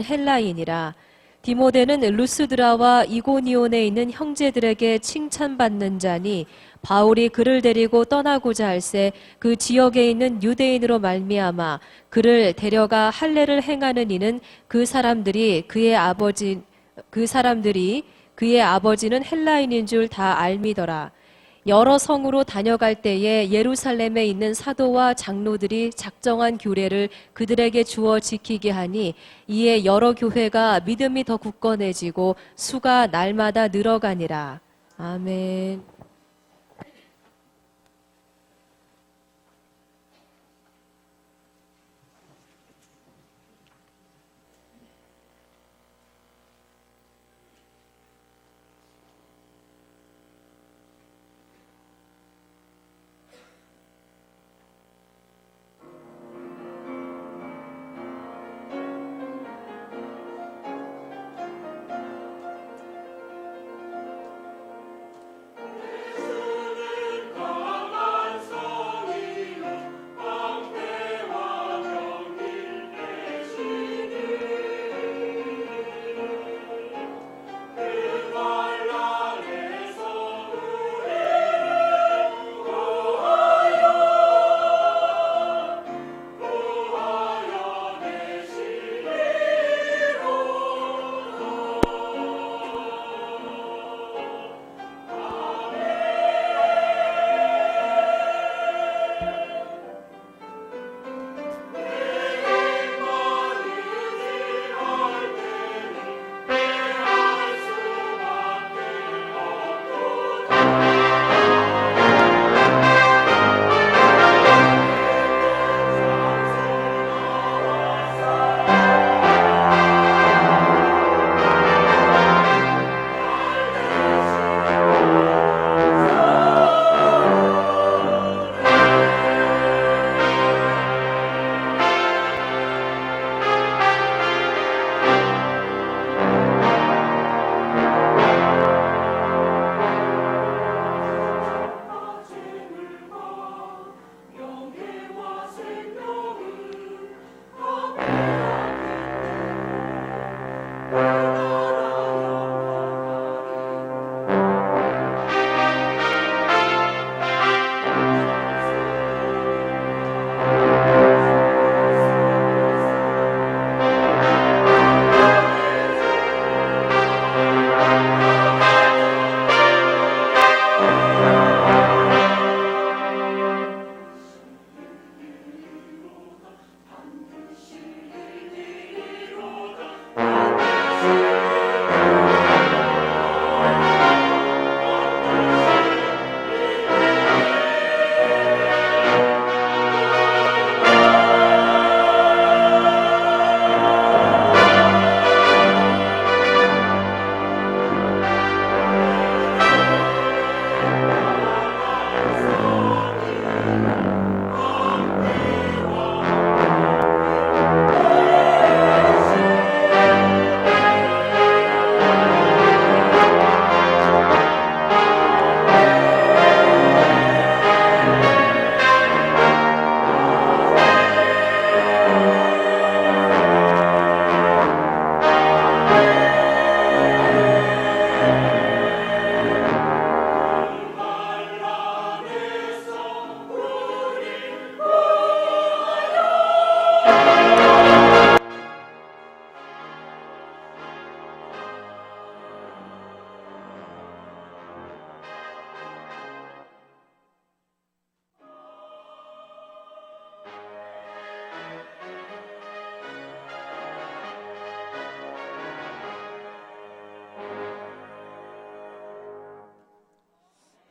헬라인이라. 디모데는 루스드라와 이고니온에 있는 형제들에게 칭찬받는 자니 바울이 그를 데리고 떠나고자 할새 그 지역에 있는 유대인으로 말미암아 그를 데려가 할례를 행하는 이는 그 사람들이 그의 아버지는 헬라인인 줄 다 알미더라. 여러 성으로 다녀갈 때에 예루살렘에 있는 사도와 장로들이 작정한 규례를 그들에게 주어 지키게 하니 이에 여러 교회가 믿음이 더 굳건해지고 수가 날마다 늘어가니라. 아멘.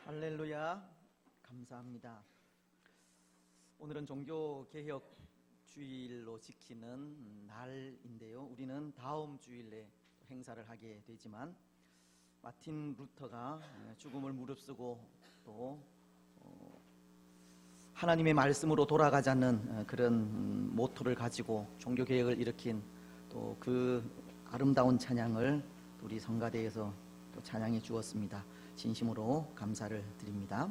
할렐루야, 감사합니다. 오늘은 종교개혁 주일로 지키는 날인데요. 우리는 다음 주일에 행사를 하게 되지만 마틴 루터가 죽음을 무릅쓰고 또 하나님의 말씀으로 돌아가자는 그런 모토를 가지고 종교개혁을 일으킨 또 그 아름다운 찬양을 우리 성가대에서 또 찬양해 주었습니다. 진심으로 감사를 드립니다.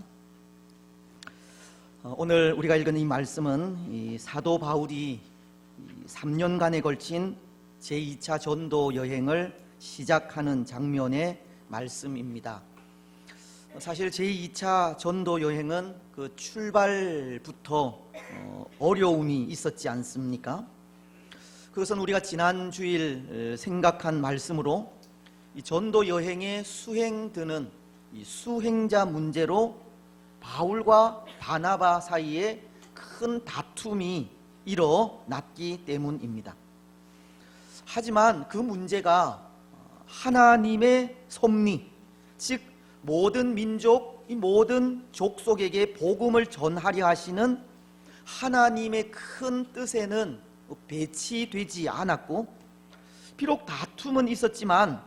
오늘 우리가 읽은 이 말씀은 이 사도 바울이 3년간에 걸친 제2차 전도 여행을 시작하는 장면의 말씀입니다. 사실 제2차 전도 여행은 그 출발부터 어려움이 있었지 않습니까? 그것은 우리가 지난 주일 생각한 말씀으로 이 전도 여행에 수행드는 이 수행자 문제로 바울과 바나바 사이에 큰 다툼이 일어났기 때문입니다. 하지만 그 문제가 하나님의 섭리, 즉 모든 민족, 이 모든 족속에게 복음을 전하려 하시는 하나님의 큰 뜻에는 배치되지 않았고, 비록 다툼은 있었지만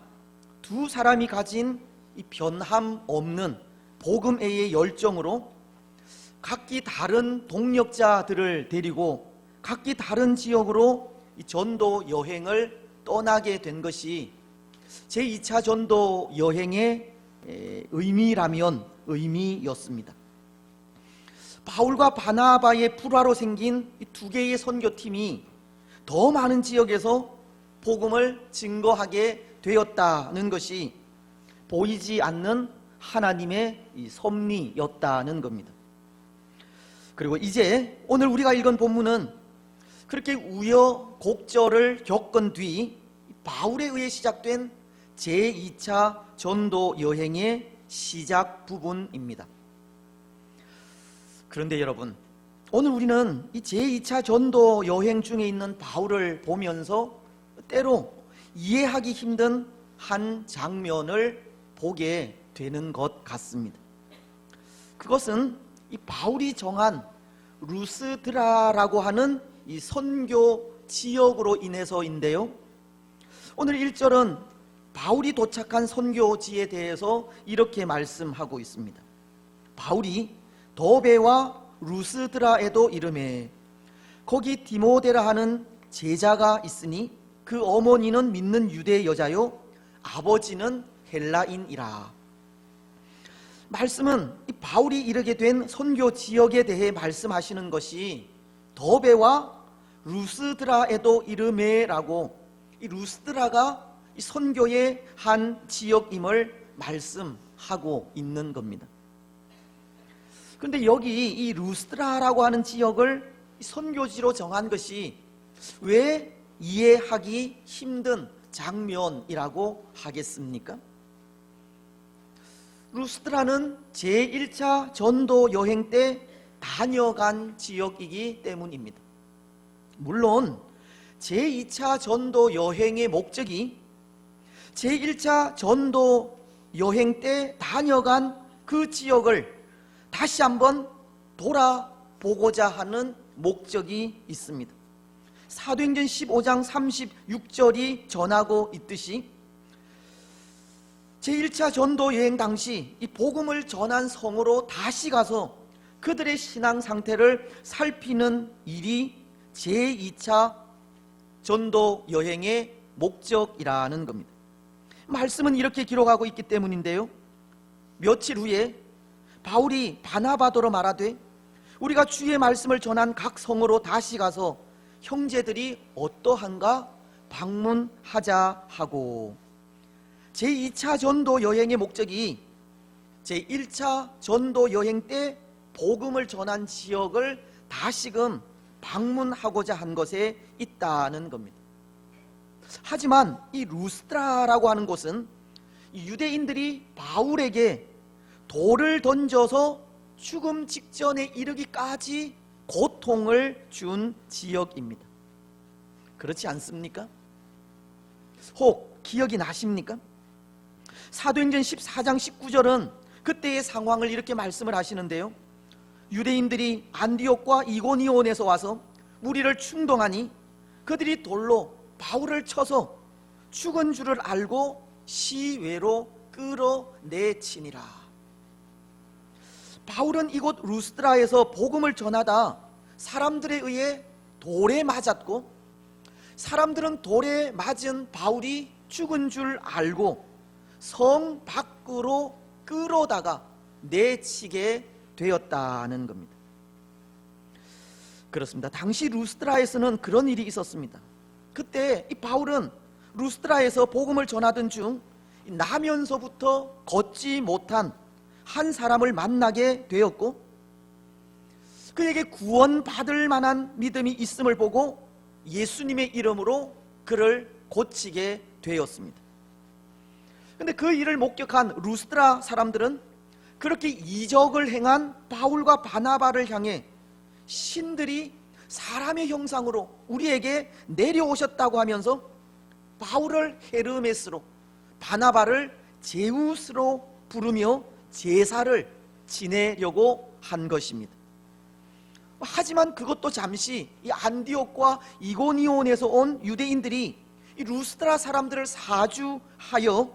두 사람이 가진 이 변함 없는 복음의 열정으로 각기 다른 동력자들을 데리고 각기 다른 지역으로 이 전도 여행을 떠나게 된 것이 제2차 전도 여행의 의미라면 의미였습니다. 바울과 바나바의 불화로 생긴 이 두 개의 선교팀이 더 많은 지역에서 복음을 증거하게 되었다는 것이 보이지 않는 하나님의 이 섭리였다는 겁니다. 그리고 이제 오늘 우리가 읽은 본문은 그렇게 우여곡절을 겪은 뒤 바울에 의해 시작된 제2차 전도 여행의 시작 부분입니다. 그런데 여러분, 오늘 우리는 이 제2차 전도 여행 중에 있는 바울을 보면서 때로 이해하기 힘든 한 장면을 보게 되는 것 같습니다. 그것은 이 바울이 정한 루스드라라고 하는 이 선교 지역으로 인해서인데요. 오늘 1절은 바울이 도착한 선교지에 대해서 이렇게 말씀하고 있습니다. 바울이 더베와 루스드라에도 이르매 거기 디모데라 하는 제자가 있으니 그 어머니는 믿는 유대 여자요 아버지는 헬라인이라. 말씀은 이 바울이 이르게 된 선교 지역에 대해 말씀하시는 것이 더베와 루스드라에도 이르매라고, 이 루스드라가 이 선교의 한 지역임을 말씀하고 있는 겁니다. 그런데 여기 이 루스드라라고 하는 지역을 선교지로 정한 것이 왜 이해하기 힘든 장면이라고 하겠습니까? 루스드라는 제1차 전도 여행 때 다녀간 지역이기 때문입니다. 물론 제2차 전도 여행의 목적이 제1차 전도 여행 때 다녀간 그 지역을 다시 한번 돌아보고자 하는 목적이 있습니다. 사도행전 15장 36절이 전하고 있듯이 제1차 전도 여행 당시 이 복음을 전한 성으로 다시 가서 그들의 신앙 상태를 살피는 일이 제2차 전도 여행의 목적이라는 겁니다. 말씀은 이렇게 기록하고 있기 때문인데요. 며칠 후에 바울이 바나바더러 말하되 우리가 주의 말씀을 전한 각 성으로 다시 가서 형제들이 어떠한가 방문하자 하고, 제2차 전도 여행의 목적이 제1차 전도 여행 때 복음을 전한 지역을 다시금 방문하고자 한 것에 있다는 겁니다. 하지만 이 루스드라라고 하는 곳은 유대인들이 바울에게 돌을 던져서 죽음 직전에 이르기까지 고통을 준 지역입니다. 그렇지 않습니까? 혹 기억이 나십니까? 사도행전 14장 19절은 그때의 상황을 이렇게 말씀을 하시는데요. 유대인들이 안디옥과 이고니온에서 와서 무리를 충동하니 그들이 돌로 바울을 쳐서 죽은 줄을 알고 시외로 끌어내치니라. 바울은 이곳 루스드라에서 복음을 전하다 사람들에 의해 돌에 맞았고, 사람들은 돌에 맞은 바울이 죽은 줄 알고 성 밖으로 끌어다가 내치게 되었다는 겁니다. 그렇습니다. 당시 루스드라에서는 그런 일이 있었습니다. 그때 이 바울은 루스드라에서 복음을 전하던 중 나면서부터 걷지 못한 한 사람을 만나게 되었고, 그에게 구원받을 만한 믿음이 있음을 보고 예수님의 이름으로 그를 고치게 되었습니다. 그런데 그 일을 목격한 루스드라 사람들은 그렇게 이적을 행한 바울과 바나바를 향해 신들이 사람의 형상으로 우리에게 내려오셨다고 하면서 바울을 헤르메스로, 바나바를 제우스로 부르며 제사를 지내려고 한 것입니다. 하지만 그것도 잠시 이 안디옥과 이고니온에서 온 유대인들이 이 루스드라 사람들을 사주하여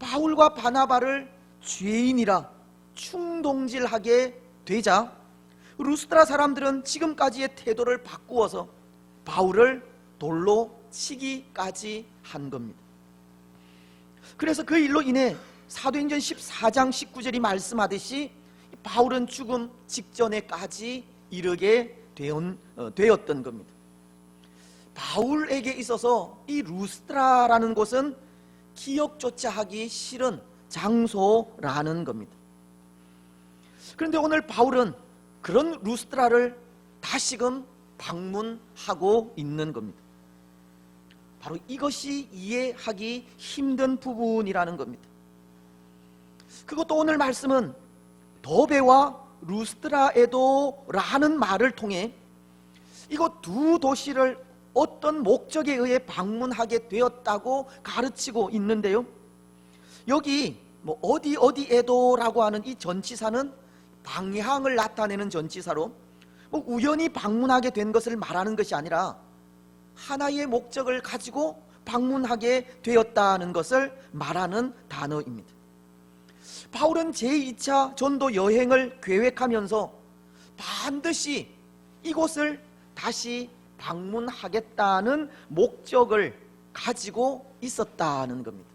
바울과 바나바를 죄인이라 충동질하게 되자 루스드라 사람들은 지금까지의 태도를 바꾸어서 바울을 돌로 치기까지 한 겁니다. 그래서 그 일로 인해 사도행전 14장 19절이 말씀하듯이 바울은 죽음 직전에까지 이르게 되었던 겁니다. 바울에게 있어서 이 루스드라라는 곳은 기억조차 하기 싫은 장소라는 겁니다. 그런데 오늘 바울은 그런 루스드라를 다시금 방문하고 있는 겁니다. 바로 이것이 이해하기 힘든 부분이라는 겁니다. 그것도 오늘 말씀은 더베와 루스드라에도 라는 말을 통해 이곳 두 도시를 어떤 목적에 의해 방문하게 되었다고 가르치고 있는데요, 여기 어디에도라고 하는 이 전치사는 방향을 나타내는 전치사로 우연히 방문하게 된 것을 말하는 것이 아니라 하나의 목적을 가지고 방문하게 되었다는 것을 말하는 단어입니다. 바울은 제2차 전도 여행을 계획하면서 반드시 이곳을 다시 방문하겠다는 목적을 가지고 있었다는 겁니다.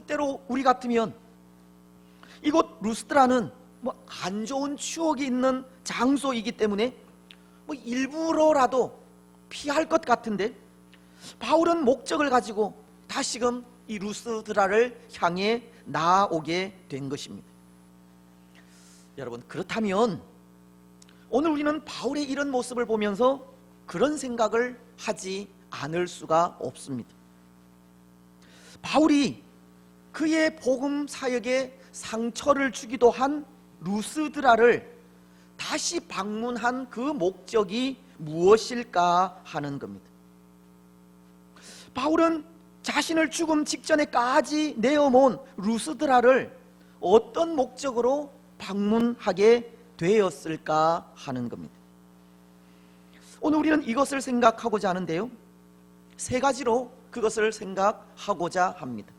때로 우리 같으면 이곳 루스드라는 안 좋은 추억이 있는 장소이기 때문에 일부러라도 피할 것 같은데, 바울은 목적을 가지고 다시금 이 루스드라를 향해 나아오게 된 것입니다. 여러분, 그렇다면 오늘 우리는 바울의 이런 모습을 보면서 그런 생각을 하지 않을 수가 없습니다. 바울이 그의 복음 사역에 상처를 주기도 한 루스드라를 다시 방문한 그 목적이 무엇일까 하는 겁니다. 바울은 자신을 죽음 직전에까지 내어몬 루스드라를 어떤 목적으로 방문하게 되었을까 하는 겁니다. 오늘 우리는 이것을 생각하고자 하는데요, 세 가지로 그것을 생각하고자 합니다.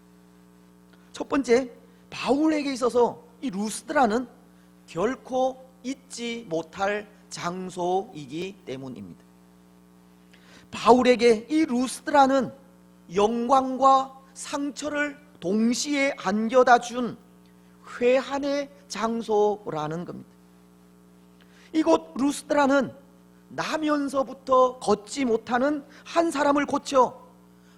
첫 번째, 바울에게 있어서 이 루스드라는 결코 잊지 못할 장소이기 때문입니다. 바울에게 이 루스드라는 영광과 상처를 동시에 안겨다 준 회한의 장소라는 겁니다. 이곳 루스드라는 나면서부터 걷지 못하는 한 사람을 고쳐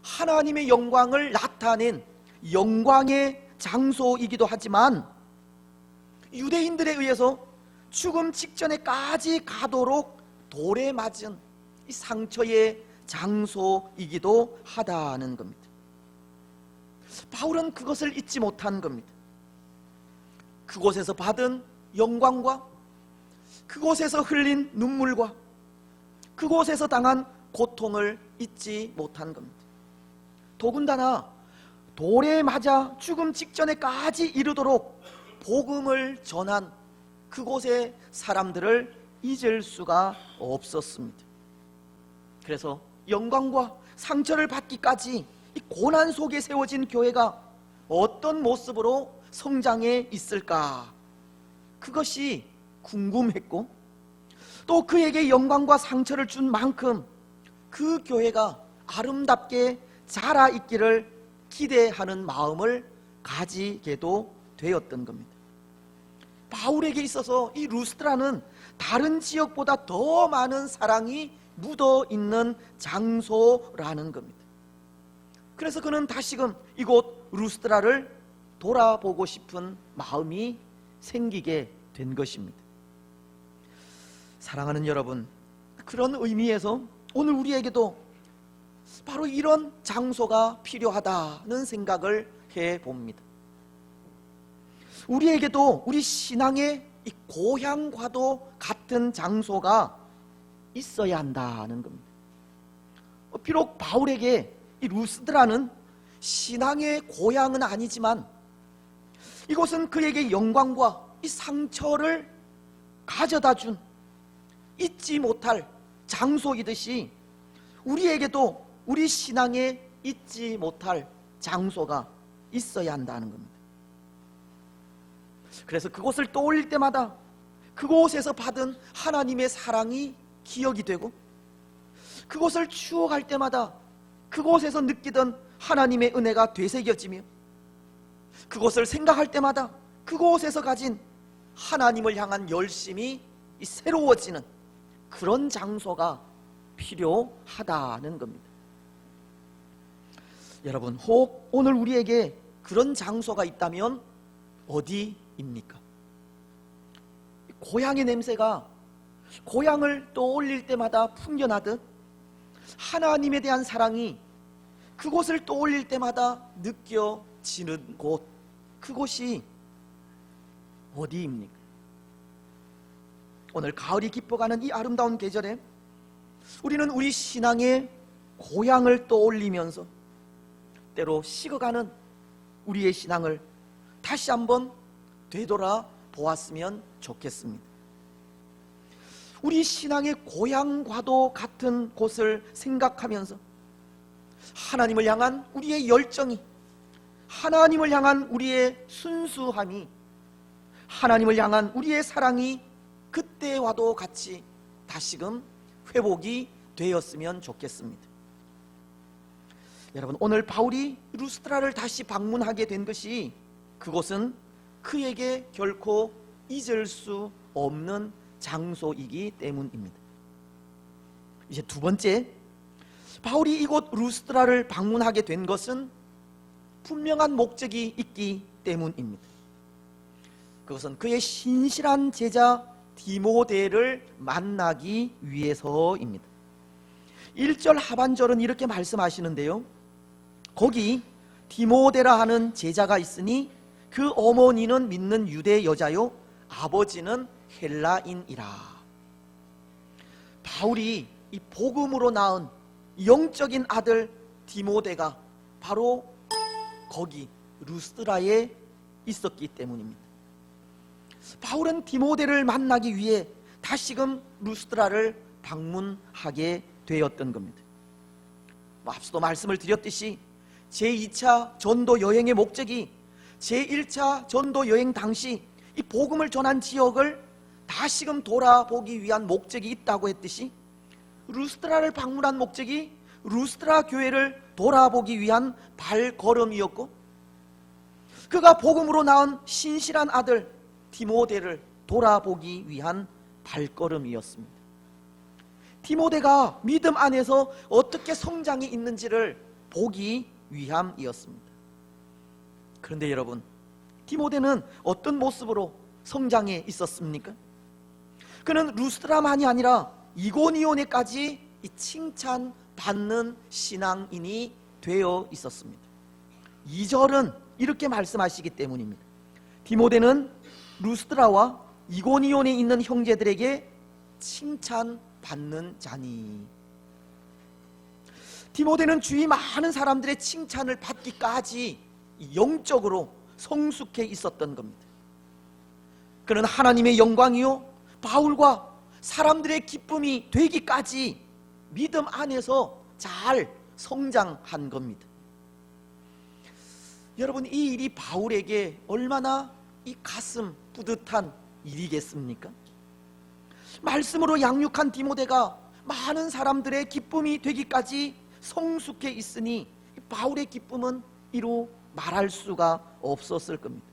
하나님의 영광을 나타낸 영광의 장소이기도 하지만, 유대인들에 의해서 죽음 직전에까지 가도록 돌에 맞은 이 상처의 장소이기도 하다는 겁니다. 바울은 그것을 잊지 못한 겁니다. 그곳에서 받은 영광과 그곳에서 흘린 눈물과 그곳에서 당한 고통을 잊지 못한 겁니다. 더군다나 돌에 맞아 죽음 직전에까지 이르도록 복음을 전한 그곳의 사람들을 잊을 수가 없었습니다. 그래서 영광과 상처를 받기까지 이 고난 속에 세워진 교회가 어떤 모습으로 성장해 있을까, 그것이 궁금했고, 또 그에게 영광과 상처를 준 만큼 그 교회가 아름답게 자라 있기를 기대하는 마음을 가지게도 되었던 겁니다. 바울에게 있어서 이 루스드라는 다른 지역보다 더 많은 사랑이 묻어 있는 장소라는 겁니다. 그래서 그는 다시금 이곳 루스드라를 돌아보고 싶은 마음이 생기게 된 것입니다. 사랑하는 여러분, 그런 의미에서 오늘 우리에게도 바로 이런 장소가 필요하다는 생각을 해봅니다. 우리에게도 우리 신앙의 이 고향과도 같은 장소가 있어야 한다는 겁니다. 비록 바울에게 이 루스드라는 신앙의 고향은 아니지만 이곳은 그에게 영광과 이 상처를 가져다 준 잊지 못할 장소이듯이 우리에게도 우리 신앙에 잊지 못할 장소가 있어야 한다는 겁니다. 그래서 그곳을 떠올릴 때마다 그곳에서 받은 하나님의 사랑이 기억이 되고, 그곳을 추억할 때마다 그곳에서 느끼던 하나님의 은혜가 되새겨지며, 그곳을 생각할 때마다 그곳에서 가진 하나님을 향한 열심이 새로워지는 그런 장소가 필요하다는 겁니다. 여러분, 혹 오늘 우리에게 그런 장소가 있다면 어디입니까? 고향의 냄새가 고향을 떠올릴 때마다 풍겨나듯 하나님에 대한 사랑이 그곳을 떠올릴 때마다 느껴지는 곳, 그곳이 어디입니까? 오늘 가을이 깊어가는 이 아름다운 계절에 우리는 우리 신앙의 고향을 떠올리면서 때로 식어가는 우리의 신앙을 다시 한번 되돌아 보았으면 좋겠습니다. 우리 신앙의 고향과도 같은 곳을 생각하면서 하나님을 향한 우리의 열정이, 하나님을 향한 우리의 순수함이, 하나님을 향한 우리의 사랑이 그때와도 같이 다시금 회복이 되었으면 좋겠습니다. 여러분, 오늘 바울이 루스드라를 다시 방문하게 된 것이 그곳은 그에게 결코 잊을 수 없는 장소이기 때문입니다. 이제 두 번째, 바울이 이곳 루스드라를 방문하게 된 것은 분명한 목적이 있기 때문입니다. 그것은 그의 신실한 제자 디모데를 만나기 위해서입니다. 1절 하반절은 이렇게 말씀하시는데요, 거기 디모데라 하는 제자가 있으니 그 어머니는 믿는 유대 여자요 아버지는 헬라인이라. 바울이 이 복음으로 낳은 영적인 아들 디모데가 바로 거기 루스드라에 있었기 때문입니다. 바울은 디모데를 만나기 위해 다시금 루스드라를 방문하게 되었던 겁니다. 앞서도 말씀을 드렸듯이 제2차 전도 여행의 목적이 제1차 전도 여행 당시 이 복음을 전한 지역을 다시금 돌아보기 위한 목적이 있다고 했듯이 루스드라를 방문한 목적이 루스드라 교회를 돌아보기 위한 발걸음이었고, 그가 복음으로 낳은 신실한 아들 디모데를 돌아보기 위한 발걸음이었습니다. 디모데가 믿음 안에서 어떻게 성장이 있는지를 보기 위함이었습니다. 그런데 여러분, 디모데는 어떤 모습으로 성장해 있었습니까? 그는 루스드라만이 아니라 이고니온에까지 칭찬받는 신앙인이 되어 있었습니다. 2절은 이렇게 말씀하시기 때문입니다. 디모데는 루스드라와 이고니온에 있는 형제들에게 칭찬받는 자니. 디모데는 주위 많은 사람들의 칭찬을 받기까지 영적으로 성숙해 있었던 겁니다. 그는 하나님의 영광이요 바울과 사람들의 기쁨이 되기까지 믿음 안에서 잘 성장한 겁니다. 여러분, 이 일이 바울에게 얼마나 이 가슴 뿌듯한 일이겠습니까? 말씀으로 양육한 디모데가 많은 사람들의 기쁨이 되기까지 성숙해 있으니 바울의 기쁨은 이루 말할 수가 없었을 겁니다.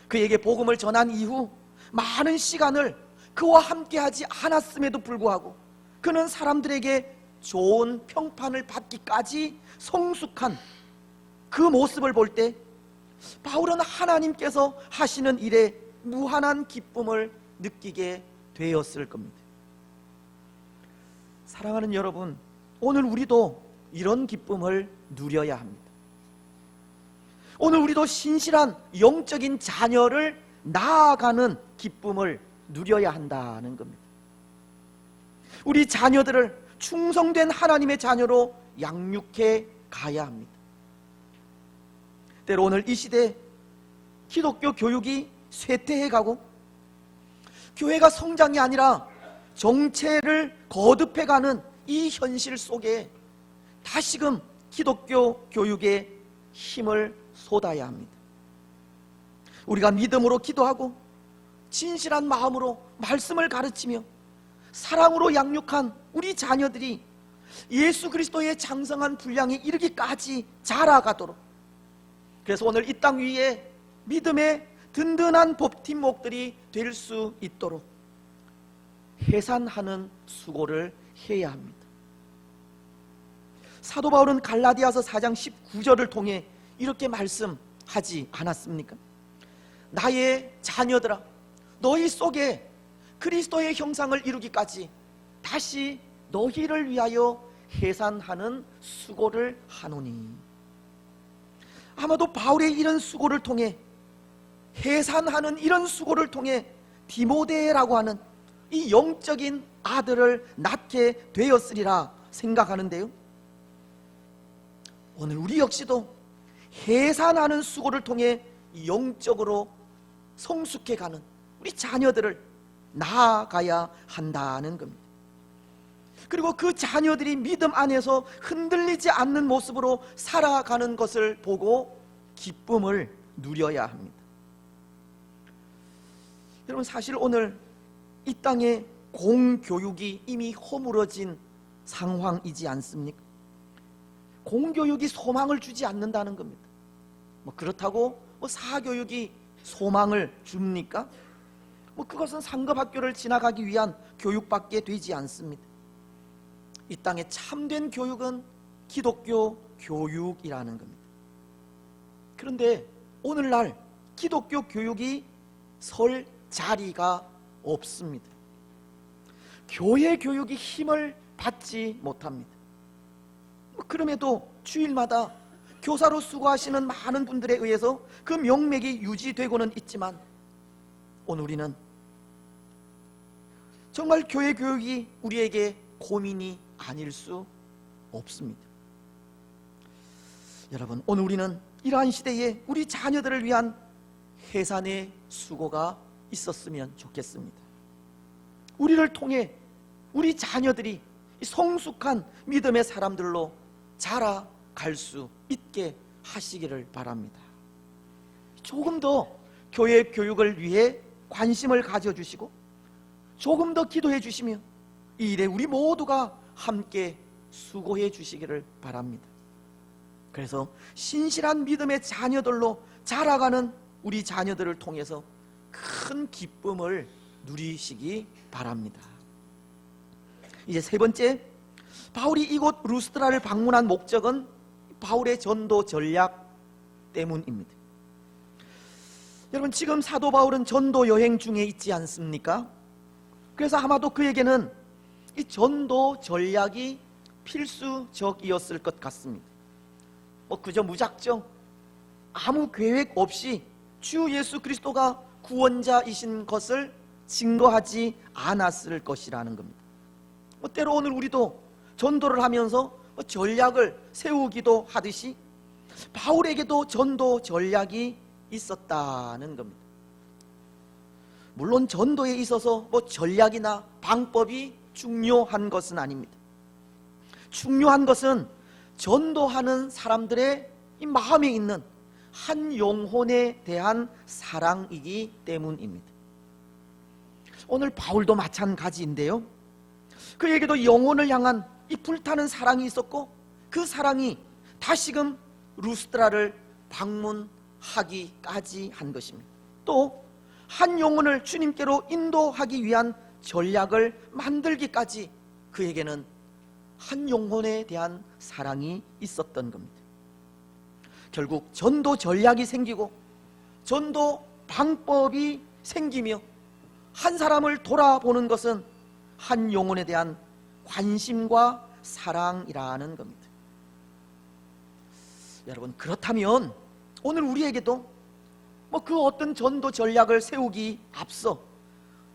그에게 복음을 전한 이후 많은 시간을 그와 함께하지 않았음에도 불구하고 그는 사람들에게 좋은 평판을 받기까지 성숙한 그 모습을 볼 때 바울은 하나님께서 하시는 일에 무한한 기쁨을 느끼게 되었을 겁니다. 사랑하는 여러분, 오늘 우리도 이런 기쁨을 누려야 합니다. 오늘 우리도 신실한 영적인 자녀를 나아가는 기쁨을 누려야 한다는 겁니다. 우리 자녀들을 충성된 하나님의 자녀로 양육해 가야 합니다. 때로 오늘 이 시대 기독교 교육이 쇠퇴해 가고 교회가 성장이 아니라 정체를 거듭해 가는 이 현실 속에 다시금 기독교 교육에 힘을 쏟아야 합니다. 우리가 믿음으로 기도하고 진실한 마음으로 말씀을 가르치며 사랑으로 양육한 우리 자녀들이 예수 그리스도의 장성한 분량에 이르기까지 자라가도록, 그래서 오늘 이 땅 위에 믿음의 든든한 법팀목들이 될 수 있도록 해산하는 수고를 해야 합니다. 사도 바울은 갈라디아서 4장 19절을 통해 이렇게 말씀하지 않았습니까? 나의 자녀들아, 너희 속에 그리스도의 형상을 이루기까지 다시 너희를 위하여 해산하는 수고를 하노니. 아마도 바울의 이런 수고를 통해, 해산하는 이런 수고를 통해 디모데라고 하는 이 영적인 아들을 낳게 되었으리라 생각하는데요, 오늘 우리 역시도 해산하는 수고를 통해 영적으로 성숙해가는 우리 자녀들을 나아가야 한다는 겁니다. 그리고 그 자녀들이 믿음 안에서 흔들리지 않는 모습으로 살아가는 것을 보고 기쁨을 누려야 합니다. 여러분, 사실 오늘 이 땅에 공교육이 이미 허물어진 상황이지 않습니까? 공교육이 소망을 주지 않는다는 겁니다. 그렇다고 사교육이 소망을 줍니까? 그것은 상급 학교를 지나가기 위한 교육밖에 되지 않습니다. 이 땅의 참된 교육은 기독교 교육이라는 겁니다. 그런데 오늘날 기독교 교육이 설 자리가 없습니다. 교회 교육이 힘을 받지 못합니다. 그럼에도 주일마다 교사로 수고하시는 많은 분들에 의해서 그 명맥이 유지되고는 있지만, 오늘 우리는 정말 교회 교육이 우리에게 고민이 아닐 수 없습니다. 여러분, 오늘 우리는 이러한 시대에 우리 자녀들을 위한 해산의 수고가 있었으면 좋겠습니다. 우리를 통해 우리 자녀들이 성숙한 믿음의 사람들로 자라갈 수 있게 하시기를 바랍니다. 조금 더 교회 교육을 위해 관심을 가져주시고 조금 더 기도해 주시며 이 일에 우리 모두가 함께 수고해 주시기를 바랍니다. 그래서 신실한 믿음의 자녀들로 자라가는 우리 자녀들을 통해서 큰 기쁨을 누리시기 바랍니다. 이제 세 번째, 바울이 이곳 루스드라를 방문한 목적은 바울의 전도 전략 때문입니다. 여러분, 지금 사도 바울은 전도 여행 중에 있지 않습니까? 그래서 아마도 그에게는 이 전도 전략이 필수적이었을 것 같습니다. 그저 무작정 아무 계획 없이 주 예수 그리스도가 구원자이신 것을 증거하지 않았을 것이라는 겁니다. 때로 오늘 우리도 전도를 하면서 전략을 세우기도 하듯이 바울에게도 전도 전략이 있었다는 겁니다. 물론 전도에 있어서 전략이나 방법이 중요한 것은 아닙니다. 중요한 것은 전도하는 사람들의 이 마음에 있는 한 영혼에 대한 사랑이기 때문입니다. 오늘 바울도 마찬가지인데요, 그에게도 영혼을 향한 이 불타는 사랑이 있었고 그 사랑이 다시금 루스드라를 방문하기까지 한 것입니다. 또 한 영혼을 주님께로 인도하기 위한 전략을 만들기까지 그에게는 한 영혼에 대한 사랑이 있었던 겁니다. 결국 전도 전략이 생기고 전도 방법이 생기며 한 사람을 돌아보는 것은 한 영혼에 대한 관심과 사랑이라는 겁니다. 여러분, 그렇다면 오늘 우리에게도 그 어떤 전도 전략을 세우기 앞서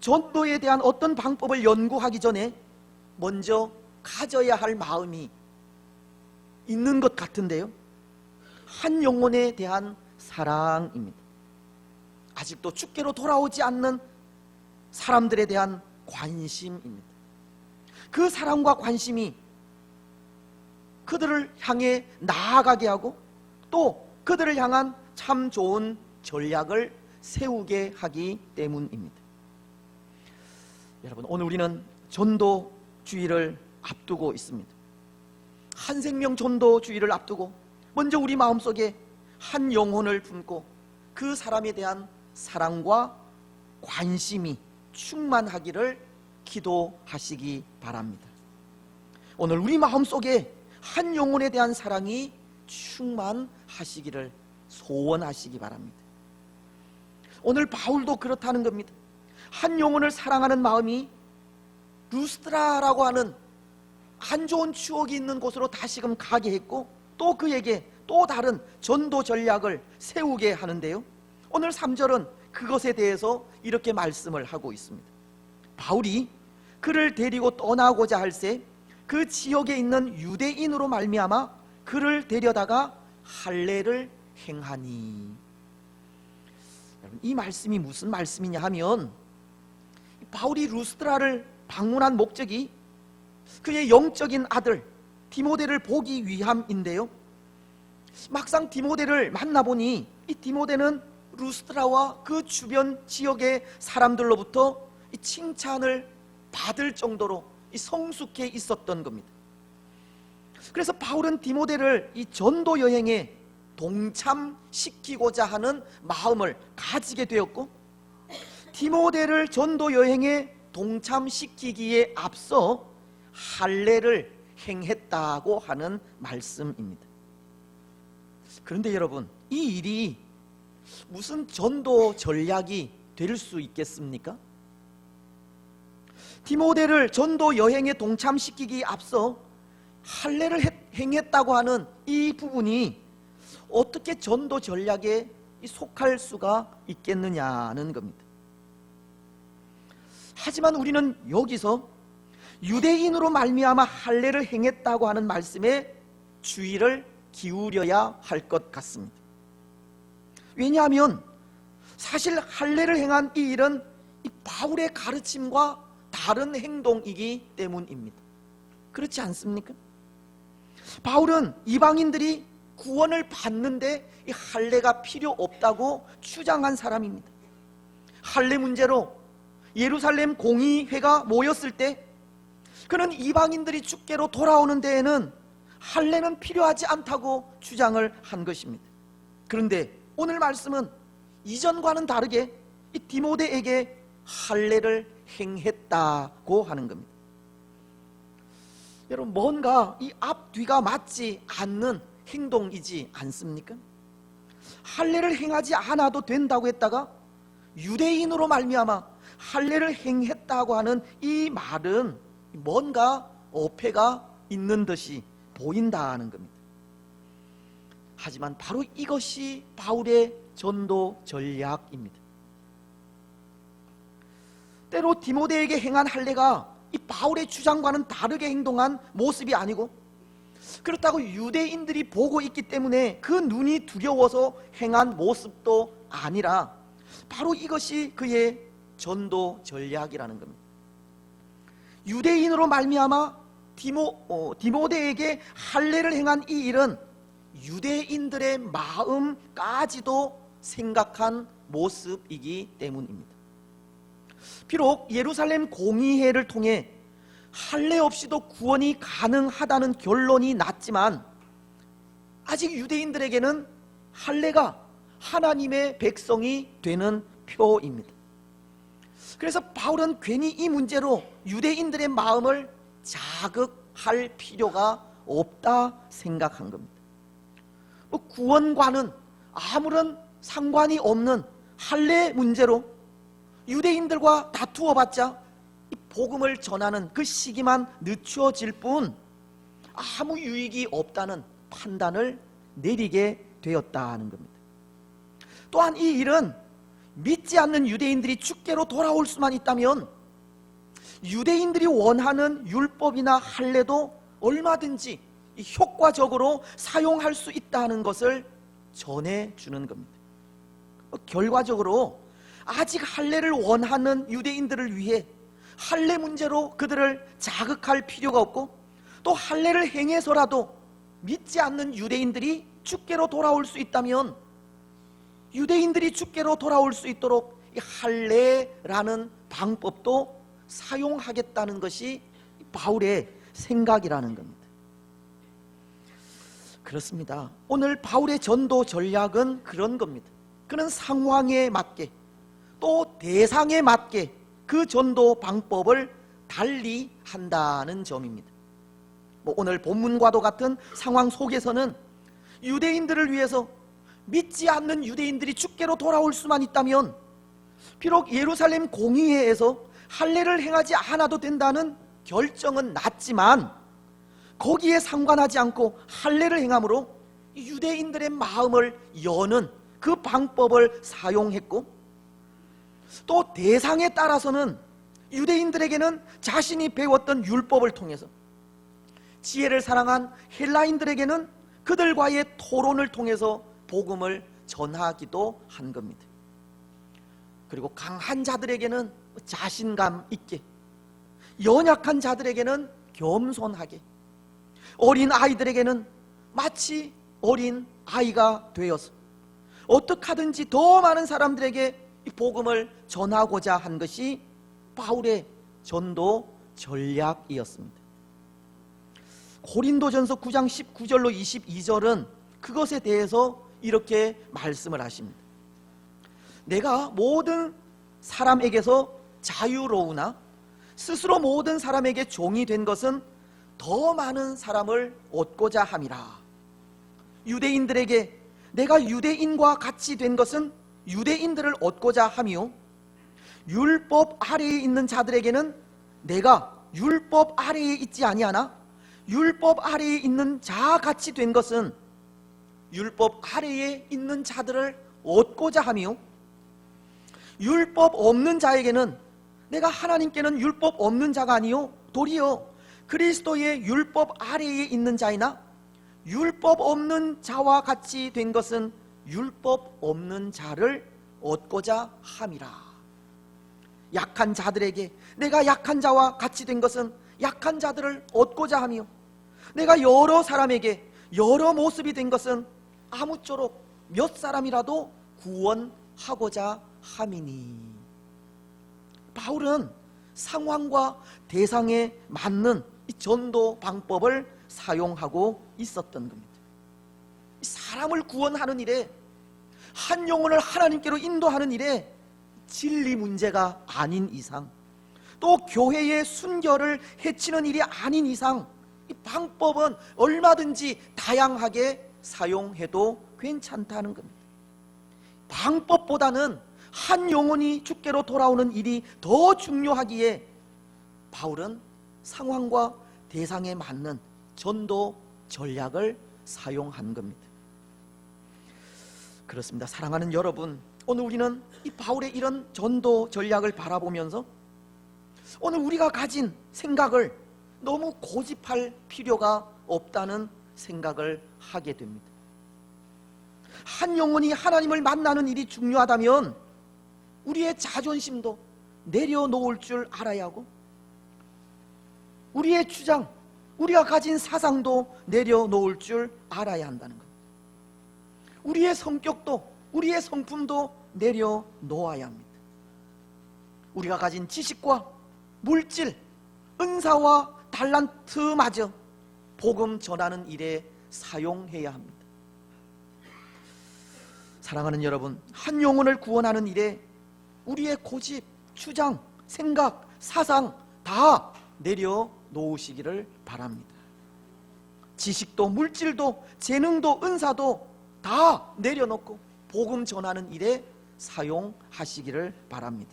전도에 대한 어떤 방법을 연구하기 전에 먼저 가져야 할 마음이 있는 것 같은데요, 한 영혼에 대한 사랑입니다. 아직도 주께로 돌아오지 않는 사람들에 대한 관심입니다. 그 사랑과 관심이 그들을 향해 나아가게 하고 또 그들을 향한 참 좋은 전략을 세우게 하기 때문입니다. 여러분, 오늘 우리는 전도주의를 앞두고 있습니다. 한 생명 전도주의를 앞두고 먼저 우리 마음속에 한 영혼을 품고 그 사람에 대한 사랑과 관심이 충만하기를 기도하시기 바랍니다. 오늘 우리 마음속에 한 영혼에 대한 사랑이 충만하시기를 소원하시기 바랍니다. 오늘 바울도 그렇다는 겁니다. 한 영혼을 사랑하는 마음이 루스드라라고 하는 안 좋은 추억이 있는 곳으로 다시금 가게 했고 또 그에게 또 다른 전도 전략을 세우게 하는데요, 오늘 3절은 그것에 대해서 이렇게 말씀을 하고 있습니다. 바울이 그를 데리고 떠나고자 할새 그 지역에 있는 유대인으로 말미암아 그를 데려다가 할례를 행하니. 여러분, 이 말씀이 무슨 말씀이냐 하면 바울이 루스드라를 방문한 목적이 그의 영적인 아들 디모데를 보기 위함인데요, 막상 디모데를 만나보니 이 디모데는 루스드라와 그 주변 지역의 사람들로부터 이 칭찬을 받을 정도로 이 성숙해 있었던 겁니다. 그래서 바울은 디모데를 이 전도 여행에 동참시키고자 하는 마음을 가지게 되었고, 디모데를 전도 여행에 동참시키기에 앞서 할례를 행했다고 하는 말씀입니다. 그런데 여러분, 이 일이 무슨 전도 전략이 될 수 있겠습니까? 디모데를 전도 여행에 동참시키기에 앞서 할례를 행했다고 하는 이 부분이 어떻게 전도 전략에 속할 수가 있겠느냐는 겁니다. 하지만 우리는 여기서 유대인으로 말미암아 할례를 행했다고 하는 말씀에 주의를 기울여야 할 것 같습니다. 왜냐하면 사실 할례를 행한 이 일은 이 바울의 가르침과 다른 행동이기 때문입니다. 그렇지 않습니까? 바울은 이방인들이 구원을 받는데 이 할례가 필요 없다고 주장한 사람입니다. 할례 문제로 예루살렘 공의회가 모였을 때 그는 이방인들이 주께로 돌아오는 데에는 할례는 필요하지 않다고 주장을 한 것입니다. 그런데 오늘 말씀은 이전과는 다르게 이 디모데에게 할례를 행했다고 하는 겁니다. 여러분, 뭔가 이 앞뒤가 맞지 않는 행동이지 않습니까? 할례를 행하지 않아도 된다고 했다가 유대인으로 말미암아 할례를 행했다고 하는 이 말은 뭔가 어폐가 있는 듯이 보인다는 겁니다. 하지만 바로 이것이 바울의 전도 전략입니다. 때로 디모데에게 행한 할례가 이 바울의 주장과는 다르게 행동한 모습이 아니고, 그렇다고 유대인들이 보고 있기 때문에 그 눈이 두려워서 행한 모습도 아니라 바로 이것이 그의 전도 전략이라는 겁니다. 유대인으로 말미암아 디모데에게 할례를 행한 이 일은 유대인들의 마음까지도 생각한 모습이기 때문입니다. 비록 예루살렘 공의회를 통해 할례 없이도 구원이 가능하다는 결론이 났지만 아직 유대인들에게는 할례가 하나님의 백성이 되는 표입니다. 그래서 바울은 괜히 이 문제로 유대인들의 마음을 자극할 필요가 없다 생각한 겁니다. 구원과는 아무런 상관이 없는 할례 문제로 유대인들과 다투어 봤자 이 복음을 전하는 그 시기만 늦춰질 뿐 아무 유익이 없다는 판단을 내리게 되었다는 겁니다. 또한 이 일은 믿지 않는 유대인들이 주께로 돌아올 수만 있다면 유대인들이 원하는 율법이나 할례도 얼마든지 효과적으로 사용할 수 있다는 것을 전해주는 겁니다. 결과적으로 아직 할례를 원하는 유대인들을 위해 할례 문제로 그들을 자극할 필요가 없고, 또 할례를 행해서라도 믿지 않는 유대인들이 주께로 돌아올 수 있다면 유대인들이 주께로 돌아올 수 있도록 이 할례라는 방법도 사용하겠다는 것이 바울의 생각이라는 겁니다. 그렇습니다. 오늘 바울의 전도 전략은 그런 겁니다. 그는 상황에 맞게 또 대상에 맞게 그 전도 방법을 달리 한다는 점입니다. 오늘 본문과도 같은 상황 속에서는 유대인들을 위해서 믿지 않는 유대인들이 주께로 돌아올 수만 있다면 비록 예루살렘 공의회에서 할례를 행하지 않아도 된다는 결정은 났지만 거기에 상관하지 않고 할례를 행함으로 유대인들의 마음을 여는 그 방법을 사용했고, 또 대상에 따라서는 유대인들에게는 자신이 배웠던 율법을 통해서, 지혜를 사랑한 헬라인들에게는 그들과의 토론을 통해서 복음을 전하기도 한 겁니다. 그리고 강한 자들에게는 자신감 있게, 연약한 자들에게는 겸손하게, 어린 아이들에게는 마치 어린 아이가 되어서 어떻게 하든지 더 많은 사람들에게 이 복음을 전하고자 한 것이 바울의 전도 전략이었습니다. 고린도전서 9장 19절로 22절은 그것에 대해서 이렇게 말씀을 하십니다. 내가 모든 사람에게서 자유로우나 스스로 모든 사람에게 종이 된 것은 더 많은 사람을 얻고자 함이라. 유대인들에게 내가 유대인과 같이 된 것은 유대인들을 얻고자 함이요, 율법 아래에 있는 자들에게는 내가 율법 아래에 있지 아니하나 율법 아래에 있는 자같이 된 것은 율법 아래에 있는 자들을 얻고자 함이요, 율법 없는 자에게는 내가 하나님께는 율법 없는 자가 아니요 도리어 그리스도의 율법 아래에 있는 자이나 율법 없는 자와 같이 된 것은 율법 없는 자를 얻고자 함이라. 약한 자들에게 내가 약한 자와 같이 된 것은 약한 자들을 얻고자 하며, 내가 여러 사람에게 여러 모습이 된 것은 아무쪼록 몇 사람이라도 구원하고자 함이니. 바울은 상황과 대상에 맞는 이 전도 방법을 사용하고 있었던 겁니다. 사람을 구원하는 일에, 한 영혼을 하나님께로 인도하는 일에 진리 문제가 아닌 이상, 또 교회의 순결을 해치는 일이 아닌 이상 이 방법은 얼마든지 다양하게 사용해도 괜찮다는 겁니다. 방법보다는 한 영혼이 주께로 돌아오는 일이 더 중요하기에 바울은 상황과 대상에 맞는 전도 전략을 사용한 겁니다. 그렇습니다. 사랑하는 여러분, 오늘 우리는 이 바울의 이런 전도 전략을 바라보면서 오늘 우리가 가진 생각을 너무 고집할 필요가 없다는 생각을 하게 됩니다. 한 영혼이 하나님을 만나는 일이 중요하다면 우리의 자존심도 내려놓을 줄 알아야 하고, 우리의 주장, 우리가 가진 사상도 내려놓을 줄 알아야 한다는 것. 우리의 성격도, 우리의 성품도 내려놓아야 합니다. 우리가 가진 지식과 물질, 은사와 달란트마저 복음 전하는 일에 사용해야 합니다. 사랑하는 여러분, 한 영혼을 구원하는 일에 우리의 고집, 주장, 생각, 사상 다 내려놓으시기를 바랍니다. 지식도 물질도 재능도 은사도 다 내려놓고 복음 전하는 일에 사용하시기를 바랍니다.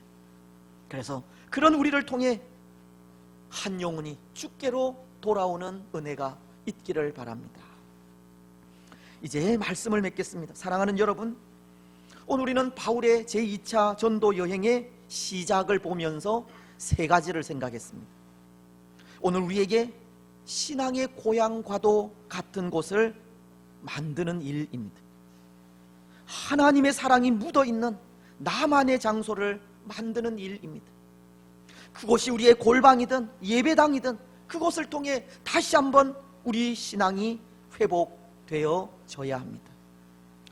그래서 그런 우리를 통해 한 영혼이 주께로 돌아오는 은혜가 있기를 바랍니다. 이제 말씀을 맺겠습니다. 사랑하는 여러분, 오늘 우리는 바울의 제2차 전도 여행의 시작을 보면서 세 가지를 생각했습니다. 오늘 우리에게 신앙의 고향과도 같은 곳을 만드는 일입니다. 하나님의 사랑이 묻어있는 나만의 장소를 만드는 일입니다. 그곳이 우리의 골방이든 예배당이든 그곳을 통해 다시 한번 우리 신앙이 회복되어져야 합니다.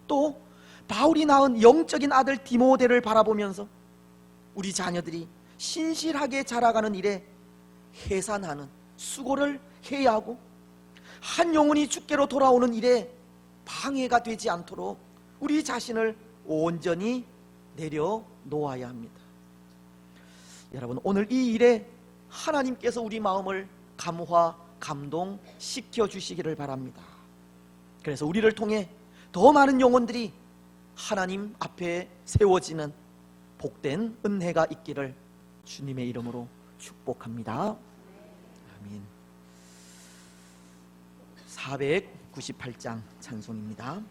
또 바울이 낳은 영적인 아들 디모데를 바라보면서 우리 자녀들이 신실하게 자라가는 일에 해산하는 수고를 해야 하고 한 영혼이 주께로 돌아오는 일에 방해가 되지 않도록 우리 자신을 온전히 내려놓아야 합니다. 여러분, 오늘 이 일에 하나님께서 우리 마음을 감화, 감동시켜 주시기를 바랍니다. 그래서 우리를 통해 더 많은 영혼들이 하나님 앞에 세워지는 복된 은혜가 있기를 주님의 이름으로 축복합니다. 아멘. 498장 찬송입니다.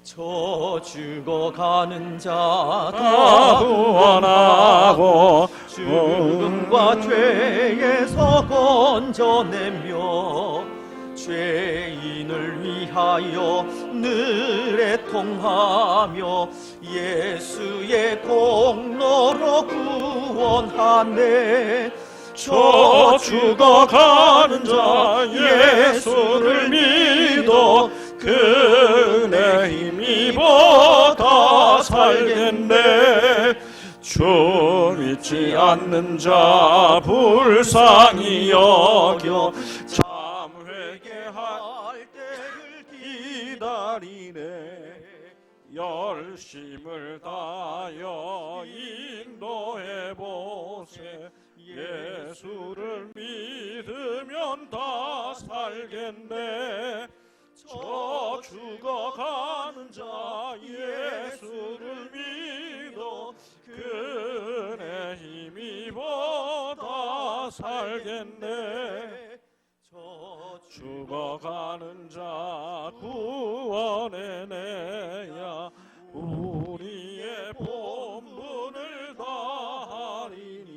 저 죽어가는 자 다 구원하고 죽음과 죄에서 건져내며 죄인을 위하여 늘 애통하며 예수의 공로로 구원하네. 저 죽어가는 자 예수를 믿어 그 은혜 힘입어 다 살겠네. 주 믿지 않는 자 불쌍히 여겨 참 회개할 때를 기다리네. 열심을 다하여 인도해보세. 예수를 믿으면 다 살겠네. 저 죽어가는 자 예수를 믿어 그 은혜 힘입어 다 살겠네. 저 죽어가는 자 구원해내야 우리의 본분을 다하리니.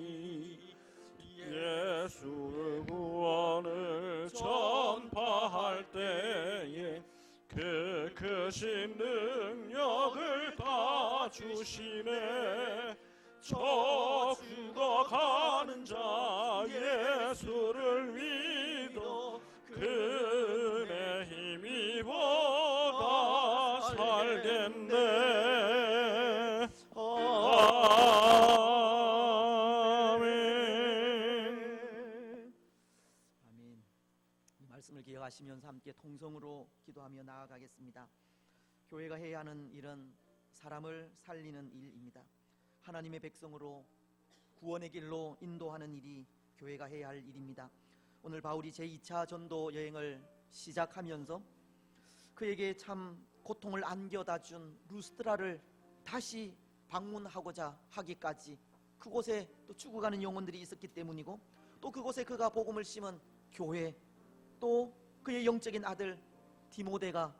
예수의 구원을 전파할 때에 그 크신 능력을 다 주시네. 저 죽어가는 자 예수를 믿어 그 은혜 힘입어 다 살겠네. 말씀을 기억하시면서 함께 통성으로 기도하며 나아가겠습니다. 교회가 해야 하는 일은 사람을 살리는 일입니다. 하나님의 백성으로 구원의 길로 인도하는 일이 교회가 해야 할 일입니다. 오늘 바울이 제2차 전도 여행을 시작하면서 그에게 참 고통을 안겨다 준 루스드라를 다시 방문하고자 하기까지 그곳에 또 죽어가는 영혼들이 있었기 때문이고, 또 그곳에 그가 복음을 심은 교회, 또 그의 영적인 아들 디모데가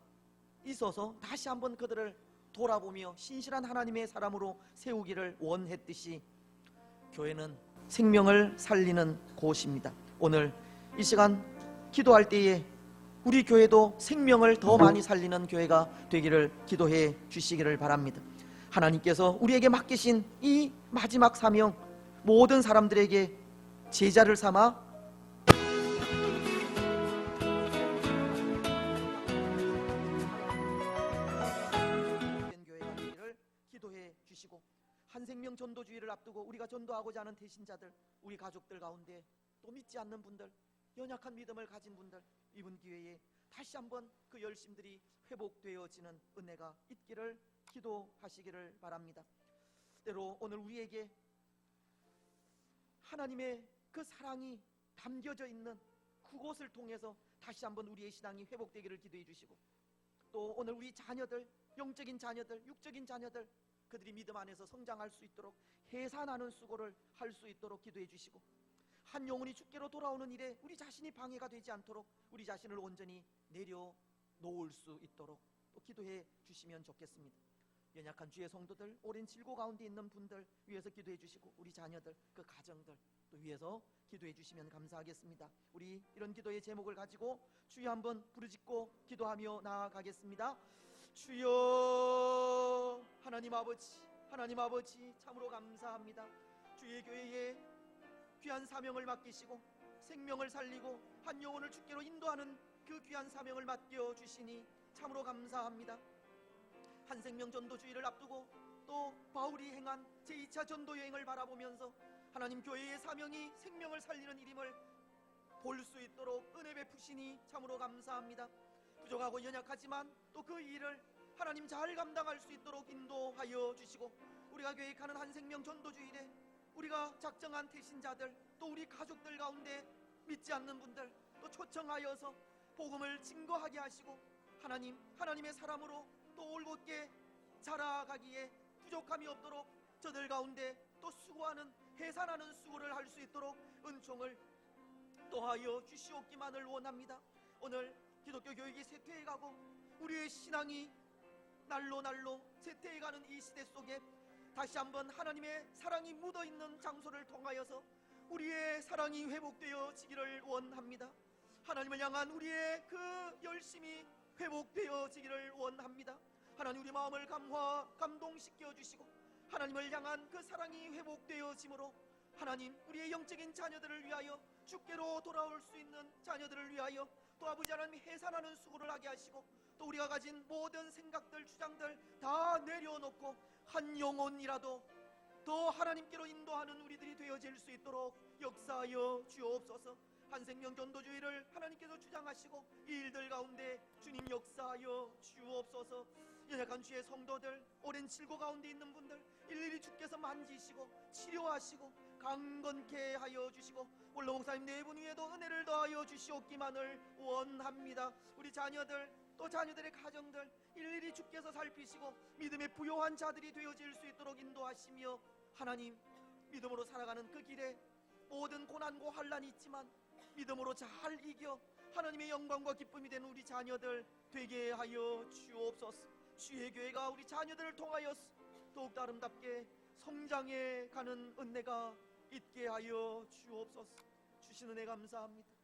있어서 다시 한번 그들을 돌아보며 신실한 하나님의 사람으로 세우기를 원했듯이 교회는 생명을 살리는 곳입니다. 오늘 이 시간 기도할 때에 우리 교회도 생명을 더 많이 살리는 교회가 되기를 기도해 주시기를 바랍니다. 하나님께서 우리에게 맡기신 이 마지막 사명, 모든 사람들에게 제자를 삼아 교회가 되기를 기도해 주시고, 한생명 전도주의를 앞두고 우리가 전도하고자 하는 대신자들, 우리 가족들 가운데 또 믿지 않는 분들, 연약한 믿음을 가진 분들, 이번 기회에 다시 한번 그 열심들이 회복되어지는 은혜가 있기를 기도하시기를 바랍니다. 때로 오늘 우리에게 하나님의 그 사랑이 담겨져 있는 그곳을 통해서 다시 한번 우리의 신앙이 회복되기를 기도해 주시고, 또 오늘 우리 자녀들, 영적인 자녀들, 육적인 자녀들, 그들이 믿음 안에서 성장할 수 있도록 해산하는 수고를 할 수 있도록 기도해 주시고, 한 영혼이 주께로 돌아오는 일에 우리 자신이 방해가 되지 않도록 우리 자신을 온전히 내려놓을 수 있도록 또 기도해 주시면 좋겠습니다. 연약한 주의 성도들, 오랜 질고 가운데 있는 분들 위해서 기도해 주시고, 우리 자녀들, 그 가정들 또 위해서 기도해 주시면 감사하겠습니다. 우리 이런 기도의 제목을 가지고 주여 한번 부르짖고 기도하며 나아가겠습니다. 주여, 하나님 아버지, 하나님 아버지, 참으로 감사합니다. 주의 교회에 귀한 사명을 맡기시고 생명을 살리고 한 영혼을 주께로 인도하는 그 귀한 사명을 맡겨주시니 참으로 감사합니다. 한 생명 전도주의를 앞두고 또 바울이 행한 제2차 전도 여행을 바라보면서 하나님 교회의 사명이 생명을 살리는 일임을 볼 수 있도록 은혜 베푸시니 참으로 감사합니다. 부족하고 연약하지만 또 그 일을 하나님 잘 감당할 수 있도록 인도하여 주시고, 우리가 계획하는 한 생명 전도주일에 우리가 작정한 태신자들, 또 우리 가족들 가운데 믿지 않는 분들 또 초청하여서 복음을 증거하게 하시고, 하나님의 사람으로 또 올곧게 자라가기에 부족함이 없도록 저들 가운데 또 수고하는, 해산하는 수고를 할 수 있도록 은총을 또하여 주시옵기만을 원합니다. 오늘 기독교 교육이 쇠퇴해가고 우리의 신앙이 날로 쇠퇴해가는 이 시대 속에 다시 한번 하나님의 사랑이 묻어있는 장소를 통하여서 우리의 사랑이 회복되어지기를 원합니다. 하나님을 향한 우리의 그 열심이 회복되어지기를 원합니다. 하나님, 우리 마음을 감동시켜 주시고 하나님을 향한 그 사랑이 회복되어짐으로 하나님, 우리의 영적인 자녀들을 위하여, 주께로 돌아올 수 있는 자녀들을 위하여 또 아버지 하나님이 해산하는 수고를 하게 하시고, 또 우리가 가진 모든 생각들, 주장들 다 내려놓고 한 영혼이라도 더 하나님께로 인도하는 우리들이 되어질 수 있도록 역사하여 주옵소서. 한 생명 전도주의를 하나님께서 주장하시고 이 일들 가운데 주님 역사하여 주옵소서. 연약한 주의 성도들, 오랜 질고 가운데 있는 분들 일일이 주께서 만지시고 치료하시고 강건케 하여 주시고, 원로 목사님 네 분 위에도 은혜를 더하여 주시옵기만을 원합니다. 우리 자녀들, 또 자녀들의 가정들 일일이 주께서 살피시고 믿음의 부요한 자들이 되어질 수 있도록 인도하시며, 하나님, 믿음으로 살아가는 그 길에 모든 고난과 환란이 있지만 믿음으로 잘 이겨 하나님의 영광과 기쁨이 되는 우리 자녀들 되게 하여 주옵소서. 주의 교회가 우리 자녀들을 통하여 더욱 아름답게 성장해 가는 은혜가 있게 하여 주옵소서. 주신 은혜 감사합니다.